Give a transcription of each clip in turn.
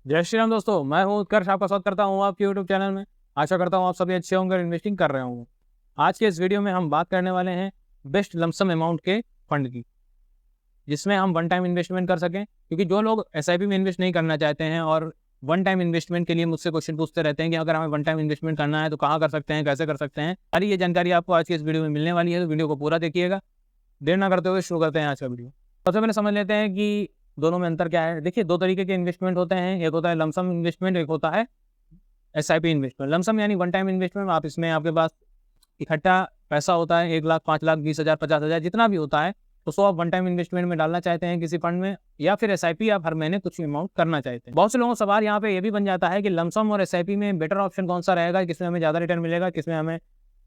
जय श्री राम दोस्तों, मैं हूं उत्कर्ष, आपका स्वागत करता हूं आपके यूट्यूब चैनल में। आशा करता हूं आप सभी अच्छे होंगे और इन्वेस्टिंग कर रहे होंगे। आज के इस वीडियो में हम बात करने वाले हैं बेस्ट लमसम अमाउंट के फंड की, जिसमें हम वन टाइम इन्वेस्टमेंट कर सकें। क्योंकि जो लोग एसआईपी में इन्वेस्ट नहीं करना चाहते हैं और वन टाइम इन्वेस्टमेंट के लिए मुझसे क्वेश्चन पूछते रहते हैं कि अगर हमें वन टाइम इन्वेस्टमेंट करना है तो कहाँ कर सकते हैं, कैसे कर सकते हैं, सारी ये जानकारी आपको आज की इस वीडियो में मिलने वाली है। तो वीडियो को पूरा देखिएगा। देर ना करते हुए शुरू करते हैं आज का वीडियो। सबसे पहले समझ लेते हैं कि दोनों में अंतर क्या है। देखिए, दो तरीके के इन्वेस्टमेंट होते हैं, एक होता है लमसम इन्वेस्टमेंट, एक होता है एसआईपी इन्वेस्टमेंट। लमसम यानी वन टाइम इन्वेस्टमेंट, आप इसमें आपके पास इकट्ठा पैसा होता है, 1 लाख, 5 लाख, 20,000, 50,000, जितना भी होता है, उसको आप वन टाइम इन्वेस्टमेंट में डालना चाहते हैं किसी फंड में, या फिर एसआईपी आप हर महीने कुछ अमाउंट करना चाहते हैं। बहुत से लोगों का सवाल यहाँ पे ये भी बन जाता है कि लमसम और एसआईपी में बेटर ऑप्शन कौन सा रहेगा, किसमें हमें ज़्यादा रिटर्न मिलेगा, किसमें हमें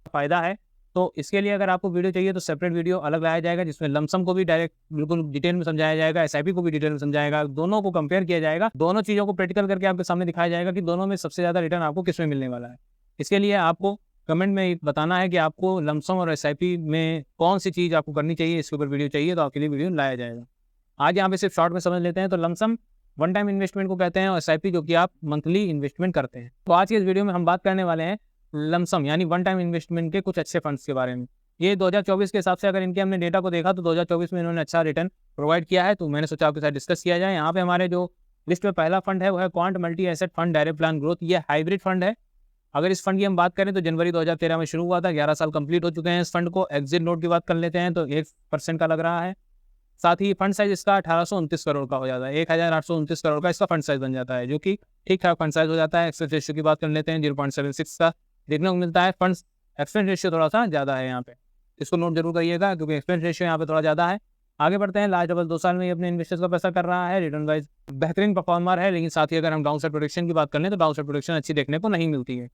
फ़ायदा है। तो इसके लिए अगर आपको वीडियो चाहिए तो सेपरेट वीडियो अलग लाया जाएगा, जिसमें लमसम को भी डायरेक्ट बिल्कुल डिटेल में समझाया जाएगा, एसआईपी को भी डिटेल में समझाएगा, दोनों को कंपेयर किया जाएगा, दोनों चीज़ों को प्रैक्टिकल करके आपके सामने दिखाया जाएगा कि दोनों में सबसे ज़्यादा रिटर्न आपको किसमें मिलने वाला है। इसके लिए आपको कमेंट में बताना है कि आपको लमसम और एसआईपी में कौन सी चीज़ आपको करनी चाहिए, इसके ऊपर वीडियो चाहिए तो आपके लिए वीडियो लाया जाएगा। आज यहाँ पे सिर्फ शॉर्ट में समझ लेते हैं। तो लमसम वन टाइम इन्वेस्टमेंट को कहते हैं और एसआईपी जो कि आप मंथली इन्वेस्टमेंट करते हैं। तो आज की इस वीडियो में हम बात करने वाले हैं लमसम यानी वन टाइम इन्वेस्टमेंट के कुछ अच्छे फंड्स के बारे में। ये 2024 के हिसाब से अगर इनके हमने डेटा को देखा तो 2024 में इन्होंने अच्छा रिटर्न प्रोवाइड किया है, तो मैंने सोचा आपके साथ डिस्कस किया जाए। यहाँ पे हमारे जो लिस्ट में पहला फंड है वो है quant multi asset fund direct plan growth. ये हाइब्रिड फंड है। अगर इस फंड की हम बात करें तो जनवरी 2013 में शुरू हुआ था, 11 साल कंप्लीट हो चुके हैं इस फंड को। एग्जिट नोट की बात कर लेते हैं तो 1% का लग रहा है। साथ ही फंड साइज इसका 1829 करोड़ का हो जाता है, 1829 करोड़ का इसका फंड साइज बन जाता है, जो कि ठीक ठाक फंड साइज हो जाता है। एक्सपेंस रेशियो की बात कर लेते हैं, 0.76 का देखने को मिलता है। फंड एक्सपेंस रेशियो थोड़ा सा ज़्यादा है यहाँ पे, इसको नोट जरूर करिएगा क्योंकि एक्सपेंस रेशियो यहाँ पे थोड़ा ज़्यादा है। आगे बढ़ते हैं। लास्ट डबल 2 साल में ये अपने इन्वेस्टर्स का पैसा कर रहा है। रिटर्न वाइज बेहतरीन परफॉर्मर है, लेकिन साथ ही अगर हम डाउन साइड प्रोटेक्शन की बात कर लें तो डाउन साइड प्रोटेक्शन अच्छी देखने को नहीं मिलती है।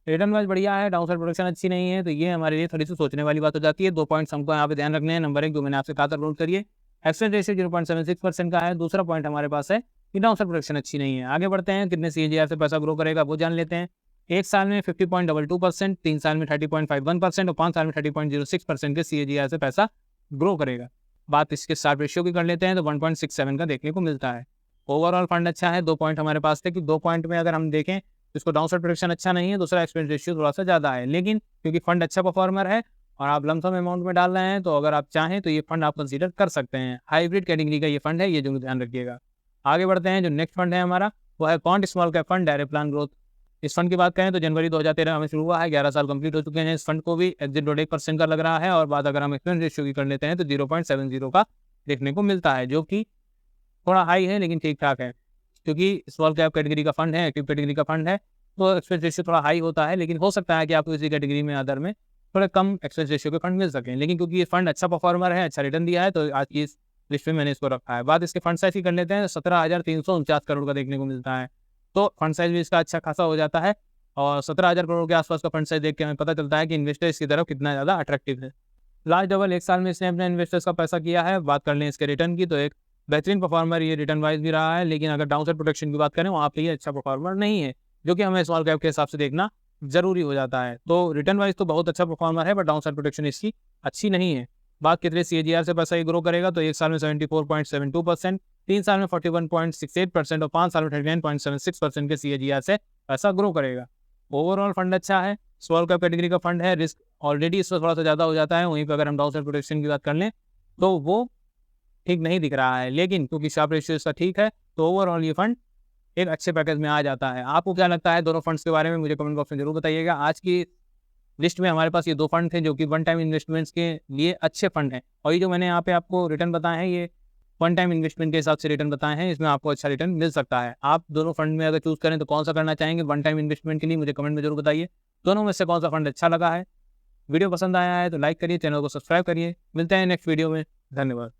रिटर्न वाइज बढ़िया है, डाउन साइड प्रोटेक्शन अच्छी नहीं है, तो ये हमारे लिए थोड़ी सी सोचने वाली बात हो जाती है। 2 पॉइंट्स हमको यहाँ पे ध्यान रखने हैं। नंबर 1 जो मैंने आपसे कहा था नोट करिए, एक्सपेंस रेशियो 0.76% का है। दूसरा पॉइंट हमारे पास है कि डाउन साइड प्रोटेक्शन अच्छी नहीं है। आगे बढ़ते हैं। कितने सीएजीआर से पैसा ग्रो करेगा वो जान लेते हैं। 1 साल में 50.22%, 3 साल में 30.51% और 5 साल में 30.06% के सीएजीआर से पैसा ग्रो करेगा। बात इसके स्टार्ट रेशियो की कर लेते हैं तो 1.67 का देखने को मिलता है। ओवरऑल फंड अच्छा है। 2 पॉइंट हमारे पास थे कि 2 पॉइंट में अगर हम देखें तो इसको डाउन साइड प्रोटेक्शन अच्छा नहीं है, दूसरा एक्सपेंस रेशियो थोड़ा सा ज़्यादा है। लेकिन क्योंकि फंड अच्छा परफॉर्मर है और आप लमसम अमाउंट में डाल रहे हैं, तो अगर आप चाहें तो ये फंड आप कंसीडर कर सकते हैं। हाइब्रिड कैटेगरी का ये फंड है, ये जरूर ध्यान रखिएगा। आगे बढ़ते हैं। जो नेक्स्ट फंड है हमारा वो है quant small cap fund direct plan growth. इस फंड की बात करें तो जनवरी 2013 में शुरू हुआ है, 11 साल कंप्लीट हो चुके हैं। इस फंड को भी एग्जिट डॉट 1% का लग रहा है, और बात अगर हम एक्सपेंस रेशियो की कर लेते हैं तो 0.70 का देखने को मिलता है, जो कि थोड़ा हाई है लेकिन ठीक ठाक है। क्योंकि स्मॉल कैप कैटेगरी का फंड है, एक्टिव कैटेगरी का फंड है, तो एक्सपेंस रेशियो थोड़ा हाई होता है। लेकिन हो सकता है कि आपको इसी कैटेगरी में अदर में थोड़े कम एक्सपेंस रेशियो के फंड मिल सकें। लेकिन क्योंकि ये फंड अच्छा परफॉर्मर है, अच्छा रिटर्न दिया है, तो आज की इस लिस्ट में मैंने इसको रखा है। बात इसके फंड साइज की कर लेते हैं। 17,349 करोड़ का देखने को मिलता है, तो फंड साइज भी इसका अच्छा खासा हो जाता है। और 17,000 करोड़ के आसपास का फंड साइज देख के हमें पता चलता है कि इन्वेस्टर इसकी तरफ कितना ज़्यादा अट्रैक्टिव है। लास्ट डबल 1 साल में इसने अपने इन्वेस्टर्स का पैसा किया है। बात कर लें इसके रिटर्न की तो एक बेहतरीन परफॉर्मर ये रिटर्न वाइज भी रहा है, लेकिन अगर डाउन साइड प्रोटेक्शन की बात करें वहाँ पे ये अच्छा परफॉर्मर नहीं है, जो कि हमें स्मॉल कैप के हिसाब से देखना जरूरी हो जाता है। तो रिटर्न वाइज तो बहुत अच्छा परफॉर्मर है, बट डाउन साइड प्रोटेक्शन इसकी अच्छी नहीं है। बात कितने सीएजीआर से पैसा ये ग्रो करेगा तो 1 साल में 74.72%, 3 साल में 41.68% और 5 साल में 39.76% के सीएजीआर से पैसा ग्रो करेगा। ओवरऑल फंड अच्छा है, स्मॉल कैप कैटेगरी का फंड है। रिस्क ऑलरेडी इसमें थोड़ा सा ज़्यादा हो जाता है, वहीं पर अगर हम डाउन साइड प्रोटेक्शन की बात कर लें तो वो ठीक नहीं दिख रहा है। लेकिन क्योंकि शार्प रेशियो इसका ठीक है, तो ओवरऑल ये फंड एक अच्छे पैकेज में आ जाता है। आपको क्या लगता है दोनों फंड्स के बारे में, मुझे कमेंट बॉक्स में जरूर बताइएगा। आज की लिस्ट में हमारे पास ये 2 फंड थे जो कि वन टाइम इन्वेस्टमेंट्स के लिए अच्छे फंड हैं, और ये जो मैंने यहाँ पे आपको रिटर्न बताए हैं ये वन टाइम इन्वेस्टमेंट के हिसाब से रिटर्न बताए हैं, इसमें आपको अच्छा रिटर्न मिल सकता है। आप दोनों फंड में अगर चूज करें तो कौन सा करना चाहेंगे वन टाइम इन्वेस्टमेंट के लिए, मुझे कमेंट में जरूर बताइए। दोनों में से कौन सा फंड अच्छा लगा है। वीडियो पसंद आया है तो लाइक करिए, चैनल को सब्सक्राइब करिए। मिलते हैं नेक्स्ट वीडियो में। धन्यवाद।